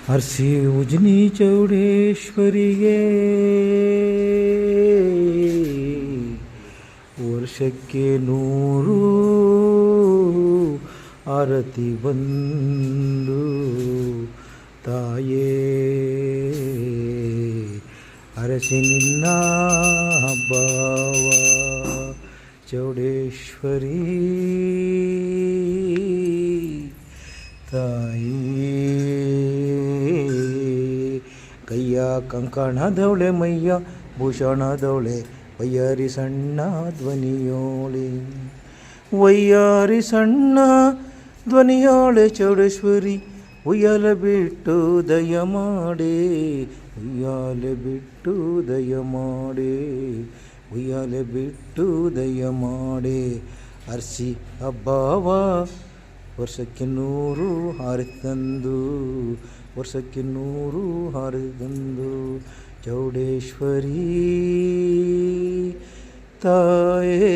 Hershey ಉಜ್ನಿ ಚೌಡೇಶ್ವರಿಗೆ ವರ್ಷಕ್ಕೆ 100 ಆರತಿ ಬಂದು ತಾಯೇ ಹರಸಿ ನಿನ್ನ ಹಬ್ಬವ ಚೌಡೇಶ್ವರಿ ತಾಯಿ ಕೈಯ ಕಂಕಣದವಳೆ ಮೈಯ ಭೂಷಣದವಳೆ ವಯ್ಯಾರಿ ಸಣ್ಣ ಧ್ವನಿಯೋಳೆ ವಯ್ಯಾರಿ ಸಣ್ಣ ಧ್ವನಿಯೋಳೆ ಚೌಡೇಶ್ವರಿ ಉಯ್ಯಾಲೆ ಬಿಟ್ಟು ದಯ ಮಾಡೇ ಉಯ್ಯಾಲೆ ಬಿಟ್ಟು ದಯ ಮಾಡೇ ಉಯ್ಯಾಲೆ ಬಿಟ್ಟು ದಯ ಮಾಡೇ ಹರ್ಷಿ ಹಬ್ಬವ ವರ್ಷಕ್ಕೆ 100 ಹಾರತಿ ತಂದು ವರ್ಷಕ್ಕೆ 100 ಹಾರತಿ ತಂದು ಚೌಡೇಶ್ವರಿ ತಾಯೇ